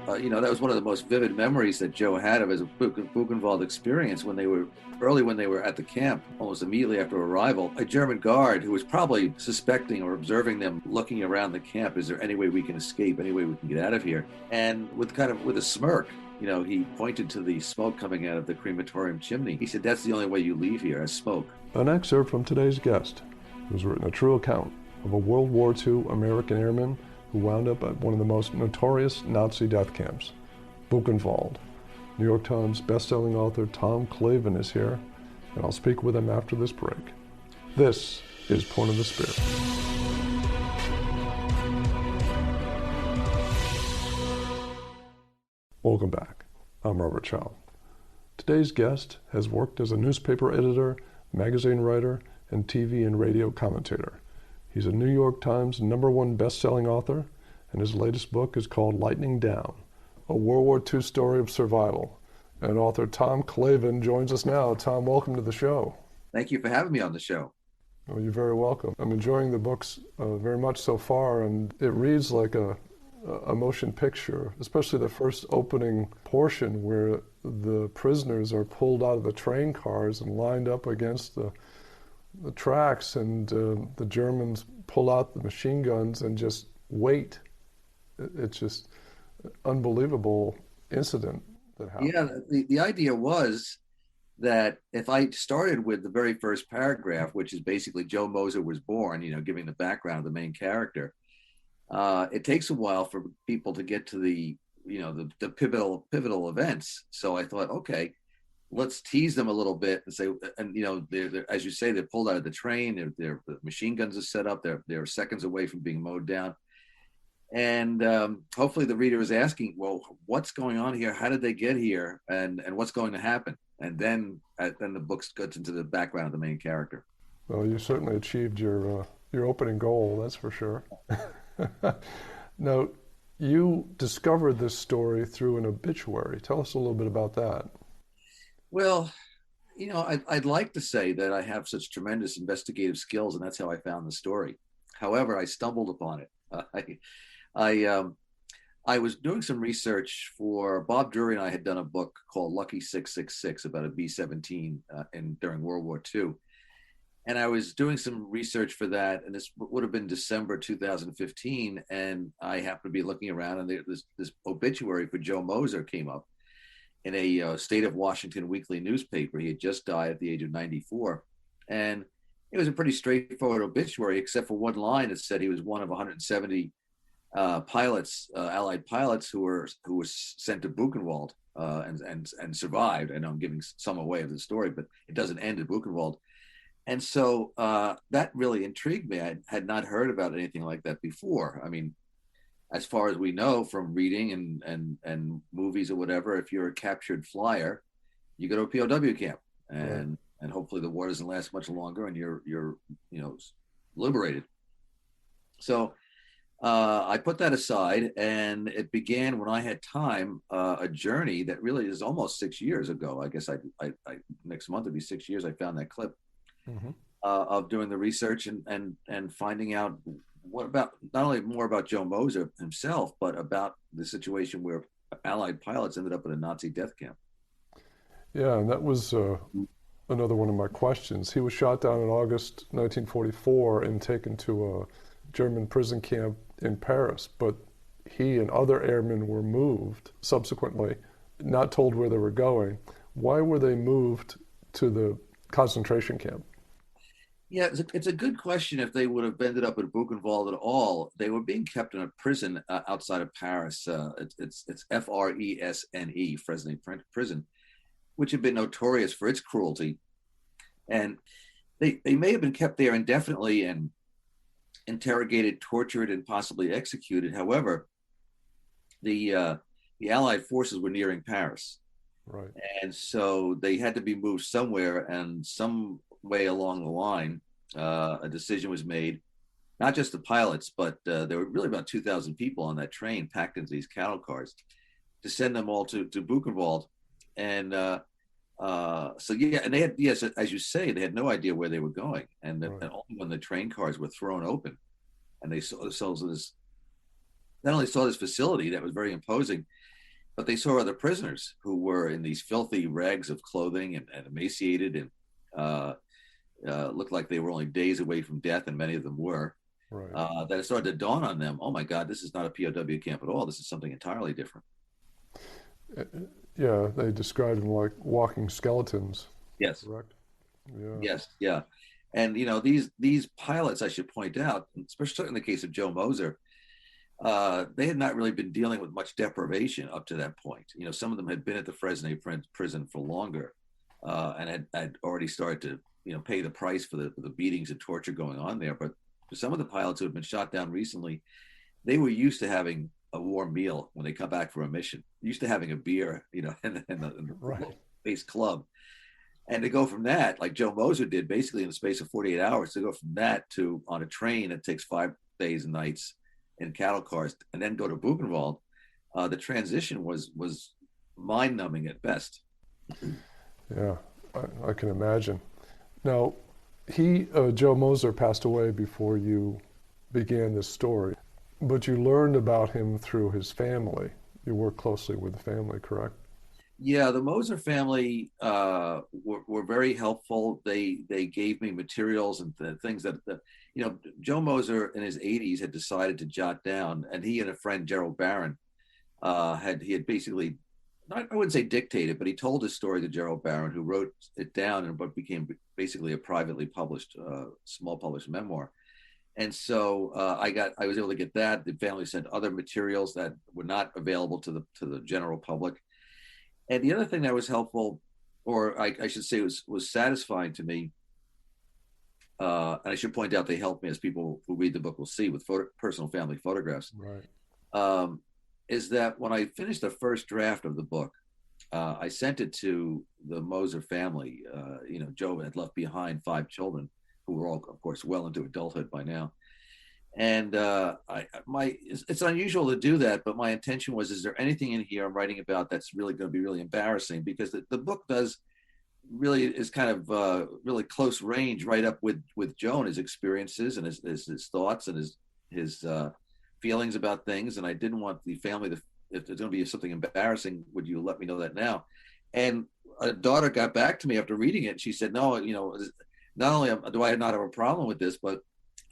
that was one of the most vivid memories that Joe had of his Buchenwald experience when they were at the camp, almost immediately after arrival. A German guard who was probably suspecting or observing them looking around the camp. Is there any way we can escape? Any way we can get out of here? And with a smirk, he pointed to the smoke coming out of the crematorium chimney. He said, "That's the only way you leave here, as smoke." An excerpt from today's guest, who's written a true account of a World War II American airman who wound up at one of the most notorious Nazi death camps, Buchenwald. New York Times bestselling author Tom Clavin is here, and I'll speak with him after this break. This is Point of the Spear. Welcome back. I'm Robert Chow. Today's guest has worked as a newspaper editor, magazine writer, and TV and radio commentator. He's a New York Times #1 best-selling author, and his latest book is called Lightning Down, a World War II story of survival. And author Tom Clavin joins us now. Tom, welcome to the show. Thank you for having me on the show. Well, you're very welcome. I'm enjoying the books very much so far, and it reads like a motion picture, especially the first opening portion where the prisoners are pulled out of the train cars and lined up against the tracks, and the Germans pull out the machine guns and just wait. It's just an unbelievable incident that happened. Yeah, the idea was that if I started with the very first paragraph, which is basically Joe Moser was born, giving the background of the main character, it takes a while for people to get to the pivotal events. So I thought, okay, let's tease them a little bit and say, and they're, as you say, they're pulled out of the train. The machine guns are set up. They're seconds away from being mowed down, and hopefully the reader is asking, well, what's going on here? How did they get here? And what's going to happen? And then the book gets into the background of the main character. Well, you certainly achieved your opening goal, that's for sure. Now, you discovered this story through an obituary. Tell us a little bit about that. Well, I'd like to say that I have such tremendous investigative skills, and that's how I found the story. However, I stumbled upon it. I was doing some research for Bob Drury, and I had done a book called Lucky 666 about a B-17 during World War II. And I was doing some research for that, and this would have been December 2015, and I happened to be looking around, and this obituary for Joe Moser came up in a State of Washington weekly newspaper. He had just died at the age of 94. And it was a pretty straightforward obituary, except for one line that said he was one of 170 pilots, Allied pilots, who were sent to Buchenwald and survived. I know I'm giving some away of the story, but it doesn't end at Buchenwald. And so that really intrigued me. I had not heard about anything like that before. I mean, as far as we know from reading and movies or whatever, if you're a captured flyer, you go to a POW camp, and hopefully the war doesn't last much longer, and you're liberated. So I put that aside, and it began when I had time, a journey that really is almost 6 years ago. I guess I next month it'll be 6 years. I found that clip of doing the research and finding out what about not only more about Joe Moser himself, but about the situation where Allied pilots ended up in a Nazi death camp. Yeah, and that was another one of my questions. He was shot down in August 1944 and taken to a German prison camp in Paris, but he and other airmen were moved subsequently, not told where they were going. Why were they moved to the concentration camp? Yeah, it's a good question. If they would have ended up at Buchenwald at all, they were being kept in a prison outside of Paris. It's Fresne, Fresne prison, which had been notorious for its cruelty. And they may have been kept there indefinitely and interrogated, tortured, and possibly executed. However, the Allied forces were nearing Paris. Right. And so they had to be moved somewhere, and some way along the line, a decision was made, not just the pilots, but there were really about 2,000 people on that train packed into these cattle cars, to send them all to Buchenwald. And so, yeah, and they had, yes, as you say, they had no idea where they were going. And, Right. and only when the train cars were thrown open and they saw themselves as, not only saw this facility that was very imposing, but they saw other prisoners who were in these filthy rags of clothing and emaciated and looked like they were only days away from death, and many of them were. Right. That it started to dawn on them, oh my God, this is not a POW camp at all. This is something entirely different. Uh, Yeah, they described them like walking skeletons, Yes, correct? Yeah. yes, yeah. And these pilots, I should point out, especially in the case of Joe Moser, they had not really been dealing with much deprivation up to that point. Some of them had been at the Fresnay prison for longer, and had already started to pay the price for the beatings and torture going on there. But for some of the pilots who had been shot down recently, they were used to having a warm meal when they come back from a mission, used to having a beer, in the Right. base club. And to go from that, like Joe Moser did, basically in the space of 48 hours, to go from that to on a train that takes 5 days and nights in cattle cars, and then go to Buchenwald, the transition was mind numbing at best. Yeah, I can imagine. Now, Joe Moser passed away before you began this story, but you learned about him through his family. You worked closely with the family, correct? Yeah, the Moser family were very helpful. They gave me materials and things that Joe Moser in his 80s had decided to jot down, and he and a friend Gerald Barron had basically, not, I wouldn't say dictated, but he told his story to Gerald Barron, who wrote it down in what became basically a privately published, small published memoir. And so I was able to get that. The family sent other materials that were not available to the general public. And the other thing that was helpful, or I should say was satisfying to me, and I should point out they helped me, as people who read the book will see, with personal family photographs, Right. is that when I finished the first draft of the book, I sent it to the Moser family. Joe had left behind 5 children who were all, of course, well into adulthood by now. And it's unusual to do that, but my intention was, is there anything in here I'm writing about that's really going to be really embarrassing? Because the book is kind of really close range right up with Joe and his experiences and his thoughts and his feelings about things. And I didn't want the family to, if there's going to be something embarrassing, would you let me know that now? And a daughter got back to me after reading it. And she said, no, not only do I not have a problem with this, but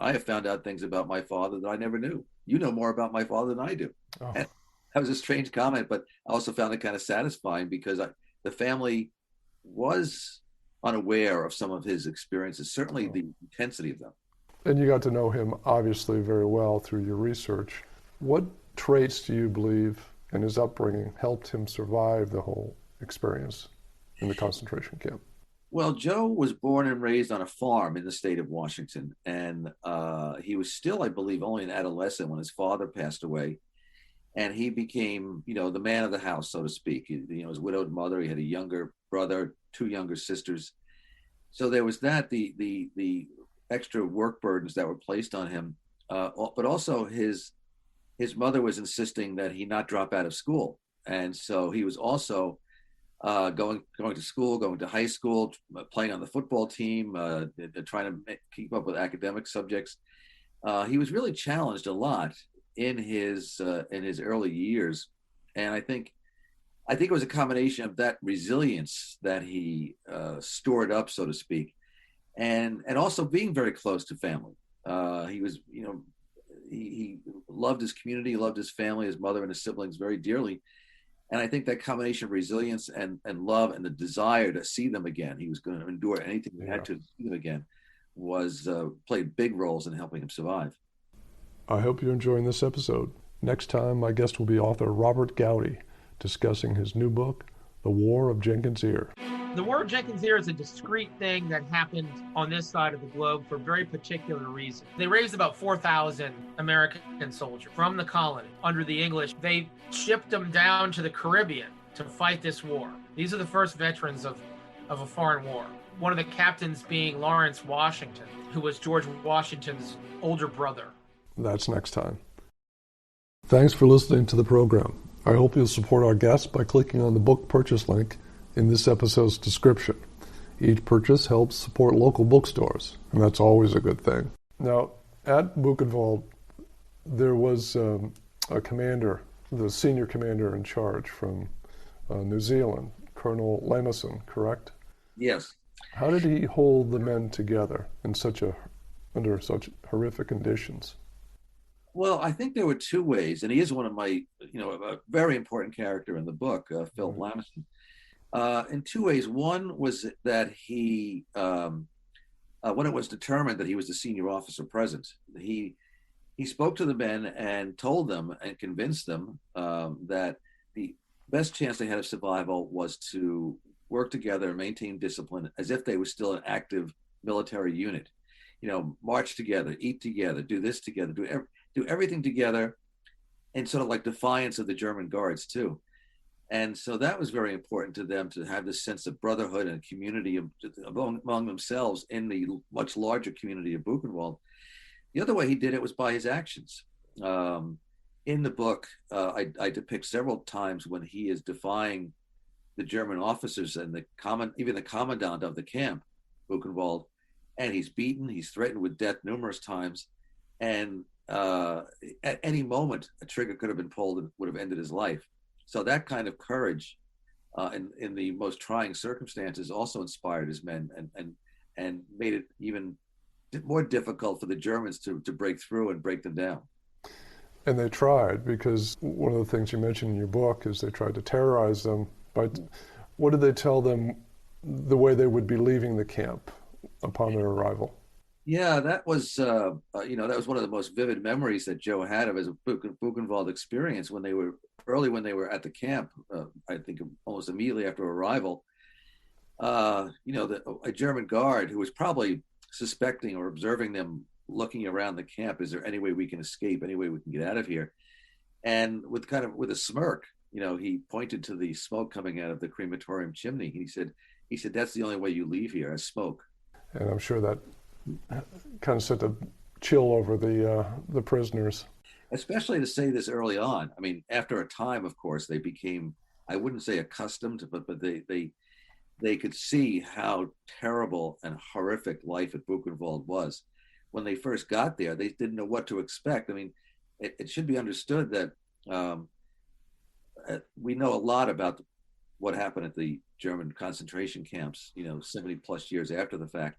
I have found out things about my father that I never knew. You know more about my father than I do. Oh, And that was a strange comment, but I also found it kind of satisfying because the family was unaware of some of his experiences, certainly oh. the intensity of them. And you got to know him obviously very well through your research. What traits do you believe in his upbringing helped him survive the whole experience in the concentration camp? Well, Joe was born and raised on a farm in the state of Washington, and he was still, I believe, only an adolescent when his father passed away, and he became, the man of the house, so to speak. His widowed mother. He had a younger brother, 2 younger sisters. So there was that, the extra work burdens that were placed on him, but also his mother was insisting that he not drop out of school, and so he was also going to school, going to high school, playing on the football team, trying to keep up with academic subjects. He was really challenged a lot in his early years, and I think it was a combination of that resilience that he stored up, so to speak, and also being very close to family. He was, he loved his community, loved his family, his mother and his siblings very dearly. And I think that combination of resilience and love and the desire to see them again, he was going to endure anything he had to see them again, was played big roles in helping him survive. I hope you're enjoying this episode. Next time, my guest will be author Robert Gowdy, discussing his new book, The War of Jenkins' Ear. The War of Jenkins' Ear is a discrete thing that happened on this side of the globe for a very particular reason. They raised about 4,000 American soldiers from the colony under the English. They shipped them down to the Caribbean to fight this war. These are the first veterans of a foreign war. One of the captains being Lawrence Washington, who was George Washington's older brother. That's next time. Thanks for listening to the program. I hope you'll support our guests by clicking on the book purchase link in this episode's description. Each purchase helps support local bookstores, and that's always a good thing. Now, at Buchenwald, there was a commander, the senior commander in charge from New Zealand, Colonel Lamison, correct? Yes. How did he hold the men together under such horrific conditions? Well, I think there were two ways, and he is one of my, a very important character in the book, Philip Lamison. In two ways. One was that when it was determined that he was the senior officer present, he spoke to the men and told them and convinced them that the best chance they had of survival was to work together and maintain discipline as if they were still an active military unit. March together, eat together, do this together, do everything together, and sort of like defiance of the German guards too. And so that was very important to them, to have this sense of brotherhood and community among themselves in the much larger community of Buchenwald. The other way he did it was by his actions. In the book, I depict several times when he is defying the German officers and even the commandant of the camp, Buchenwald, and he's beaten, he's threatened with death numerous times, and at any moment a trigger could have been pulled and would have ended his life. So that kind of courage in the most trying circumstances also inspired his men and made it even more difficult for the Germans to break through and break them down. And they tried, because one of the things you mentioned in your book is they tried to terrorize them. But what did they tell them the way they would be leaving the camp upon their arrival? Yeah, that was that was one of the most vivid memories that Joe had of his Buchenwald experience when they were at the camp. I think almost immediately after arrival. A German guard who was probably suspecting or observing them looking around the camp. Is there any way we can escape? Any way we can get out of here? And with a smirk, he pointed to the smoke coming out of the crematorium chimney. He said, that's the only way you leave here, as smoke. And I'm sure that kind of sent a chill over the prisoners. Especially to say this early on. I mean, after a time, of course, they became, I wouldn't say accustomed, but they could see how terrible and horrific life at Buchenwald was. When they first got there, they didn't know what to expect. I mean, it should be understood that we know a lot about what happened at the German concentration camps, 70 plus years after the fact.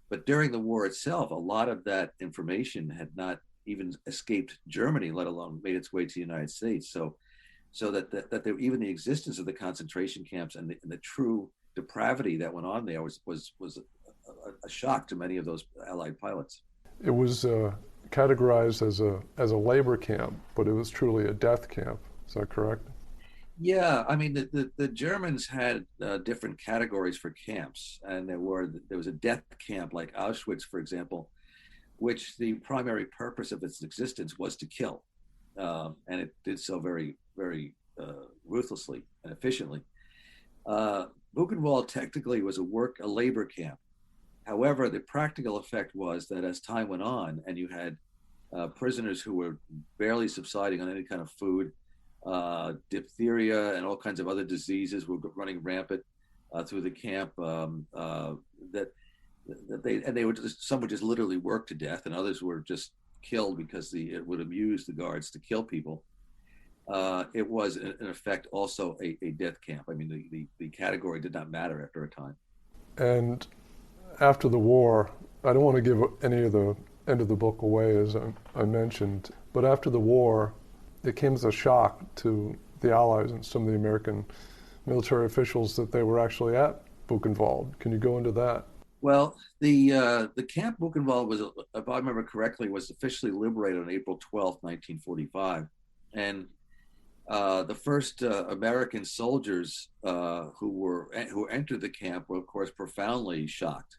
But during the war itself, a lot of that information had not even escaped Germany, let alone made its way to the United States. So that there, even the existence of the concentration camps and the true depravity that went on there was a shock to many of those Allied pilots. It was categorized as a labor camp, but it was truly a death camp. Is that correct? Yeah, I mean the Germans had different categories for camps, and there was a death camp like Auschwitz, for example, which the primary purpose of its existence was to kill, and it did so very, very ruthlessly and efficiently. Buchenwald technically was a labor camp. However, the practical effect was that as time went on, and you had prisoners who were barely subsiding on any kind of food, diphtheria and all kinds of other diseases were running rampant through the camp. Some would just literally work to death, and others were just killed because it would amuse the guards to kill people. It was in effect also a death camp. I mean, the category did not matter after a time. And after the war, I don't want to give any of the end of the book away, as I mentioned, but after the war, it came as a shock to the Allies and some of the American military officials that they were actually at Buchenwald. Can you go into that? Well, the Camp Buchenwald was, if I remember correctly, was officially liberated on April 12th, 1945. And the first American soldiers who entered the camp were, of course, profoundly shocked.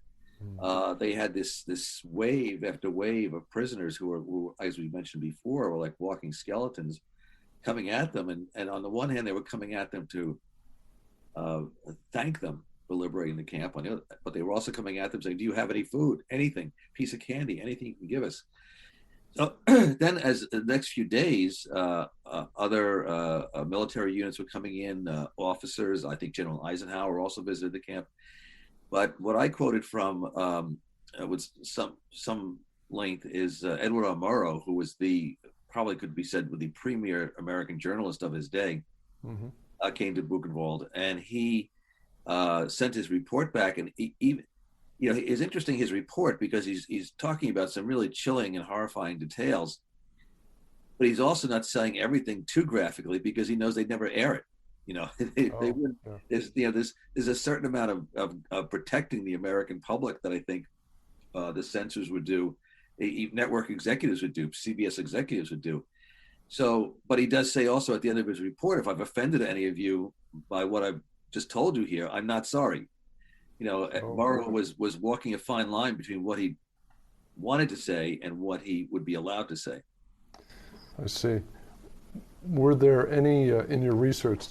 They had this wave after wave of prisoners who, as we mentioned before, were like walking skeletons coming at them. And on the one hand, they were coming at them to thank them for liberating the camp, but they were also coming at them saying, do you have any food, anything, piece of candy, anything you can give us? So then as the next few days, other military units were coming in, officers, I think General Eisenhower also visited the camp. But what I quoted from with some length is Edward R. Murrow, who was the probably could be said with the premier American journalist of his day, Mm-hmm. came to Buchenwald, and he sent his report back. And even, it's interesting, his report, because he's talking about some really chilling and horrifying details, but he's also not saying everything too graphically because he knows they'd never air it. They Oh, wouldn't. yeah. There's a certain amount of protecting the American public that I think the censors would do, network executives would do, CBS executives would do. So, but he does say also at the end of his report, if I've offended any of you by what I've just told you here, I'm not sorry. Oh, Morrow was walking a fine line between what he wanted to say and what he would be allowed to say. I see. Were there any, in your research,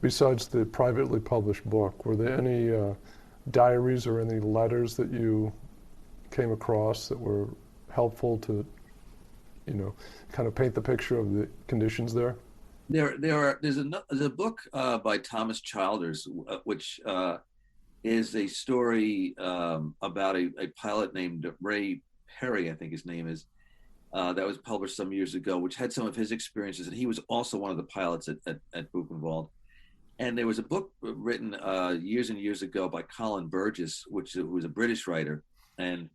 besides the privately published book, were there any diaries or any letters that you came across that were helpful to, kind of paint the picture of the conditions there? There's a book by Thomas Childers, which is a story about a pilot named Ray Perry, I think his name is, that was published some years ago, which had some of his experiences, and he was also one of the pilots at Buchenwald. And there was a book written years and years ago by Colin Burgess, who was a British writer, and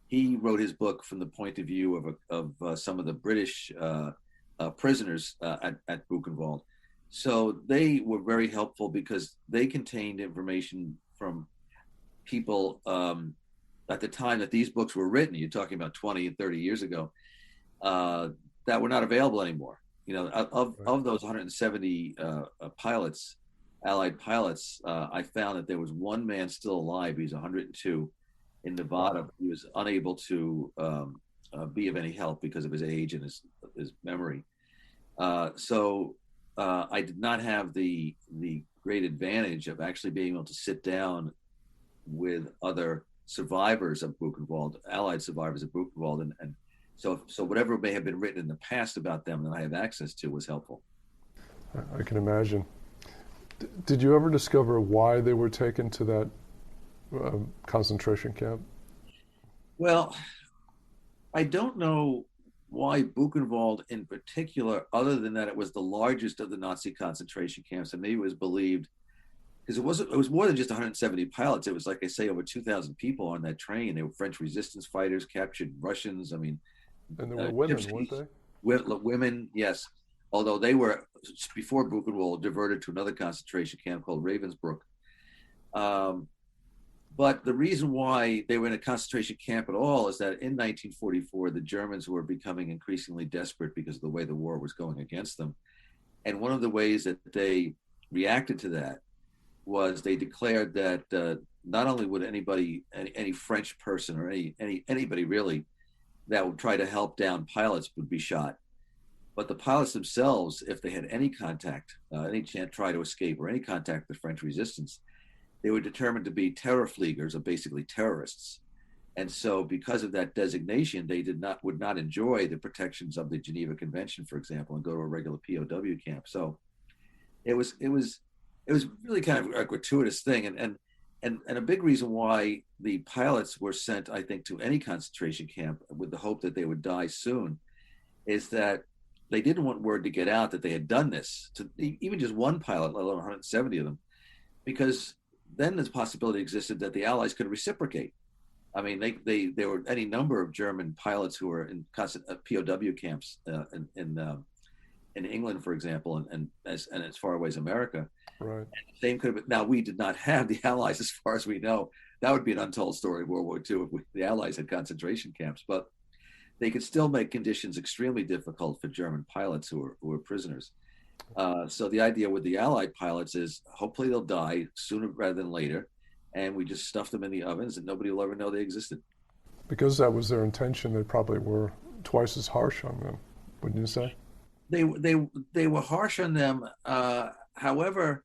he wrote his book from the point of view of some of the British prisoners at Buchenwald. So they were very helpful because they contained information from people at the time that these books were written. You're talking about 20 and 30 years ago, that were not available anymore. Of those 170 pilots, Allied pilots, I found that there was one man still alive. He's 102 in Nevada. He was unable to be of any help because of his age and his memory. So I did not have the great advantage of actually being able to sit down with other survivors of Buchenwald, Allied survivors of Buchenwald, and so whatever may have been written in the past about them that I have access to was helpful. I can imagine. Did you ever discover why they were taken to that concentration camp? Well, I don't know why Buchenwald in particular, other than that it was the largest of the Nazi concentration camps, and maybe it was believed, because it was more than just 170 pilots. It was, like I say, over 2,000 people on that train. They were French resistance fighters, captured Russians. I mean, And there were women, gypsies, weren't they? women, yes. Although they were, before Buchenwald, diverted to another concentration camp called Ravensbrück. But the reason why they were in a concentration camp at all is that in 1944, the Germans were becoming increasingly desperate because of the way the war was going against them. And one of the ways that they reacted to that was they declared that not only would any French person or anybody really that would try to help down pilots would be shot, but the pilots themselves, if they had any contact, any chance try to escape or any contact with French resistance, they were determined to be Terrorfliegers, or basically terrorists. And so because of that designation, they would not enjoy the protections of the Geneva Convention, for example, and go to a regular POW camp. So it was really kind of a gratuitous thing. And a big reason why the pilots were sent, I think, to any concentration camp with the hope that they would die soon is that they didn't want word to get out that they had done this to even just one pilot, let alone 170 of them, because then the possibility existed that the Allies could reciprocate. I mean, there were any number of German pilots who were in constant POW camps in England, for example, and as far away as America. Right. And the same could have been. Now, we did not have the Allies, as far as we know. That would be an untold story of World War II if the Allies had concentration camps. But they could still make conditions extremely difficult for German pilots who were prisoners. So the idea with the Allied pilots is hopefully they'll die sooner rather than later, and we just stuff them in the ovens and nobody will ever know they existed. Because that was their intention, they probably were twice as harsh on them, wouldn't you say? They were harsh on them. However,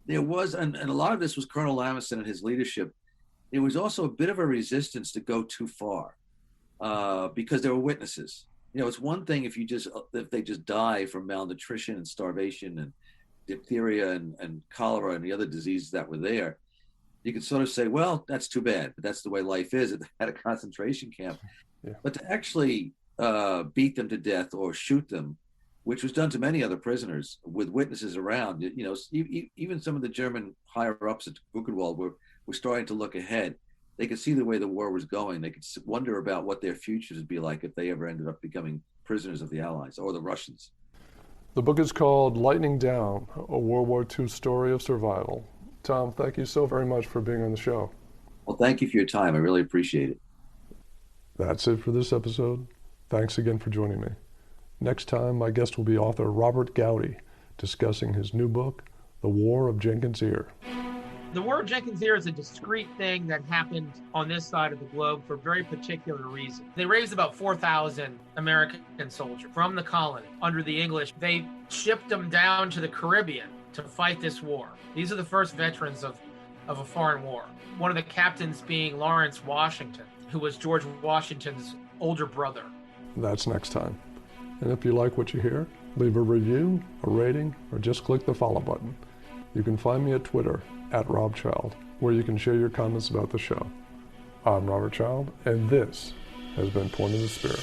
there was, and a lot of this was Colonel Lamison and his leadership. There was also a bit of a resistance to go too far because there were witnesses. It's one thing if they just die from malnutrition and starvation and diphtheria and cholera and the other diseases that were there. You could sort of say, well, that's too bad, but that's the way life is at a concentration camp. Yeah. But to actually beat them to death or shoot them, which was done to many other prisoners with witnesses around. You know, even some of the German higher ups at Buchenwald were starting to look ahead. They could see the way the war was going. They could wonder about what their futures would be like if they ever ended up becoming prisoners of the Allies or the Russians. The book is called Lightning Down, a World War II story of survival. Tom, thank you so very much for being on the show. Well, thank you for your time. I really appreciate it. That's it for this episode. Thanks again for joining me. Next time, my guest will be author Robert Gowdy, discussing his new book, The War of Jenkins' Ear. The War of Jenkins' Ear is a discrete thing that happened on this side of the globe for a very particular reason. They raised about 4,000 American soldiers from the colony under the English. They shipped them down to the Caribbean to fight this war. These are the first veterans of a foreign war. One of the captains being Lawrence Washington, who was George Washington's older brother. That's next time. And if you like what you hear, leave a review, a rating, or just click the follow button. You can find me at Twitter, @RobChild, where you can share your comments about the show. I'm Robert Child, and this has been Point of the Spear.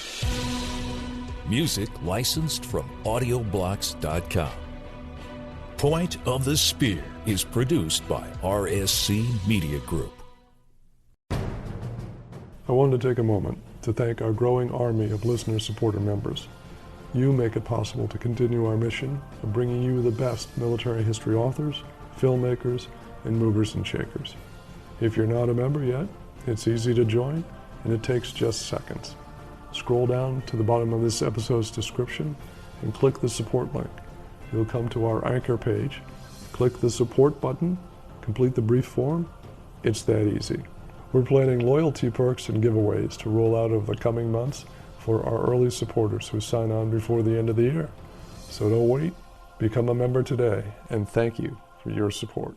Music licensed from audioblocks.com. Point of the Spear is produced by RSC Media Group. I wanted to take a moment to thank our growing army of listener-supporter members. You make it possible to continue our mission of bringing you the best military history authors, filmmakers, and movers and shakers. If you're not a member yet, it's easy to join, and it takes just seconds. Scroll down to the bottom of this episode's description and click the support link. You'll come to our anchor page, click the support button, complete the brief form. It's that easy. We're planning loyalty perks and giveaways to roll out over the coming months for our early supporters who sign on before the end of the year. So don't wait, become a member today, and thank you for your support.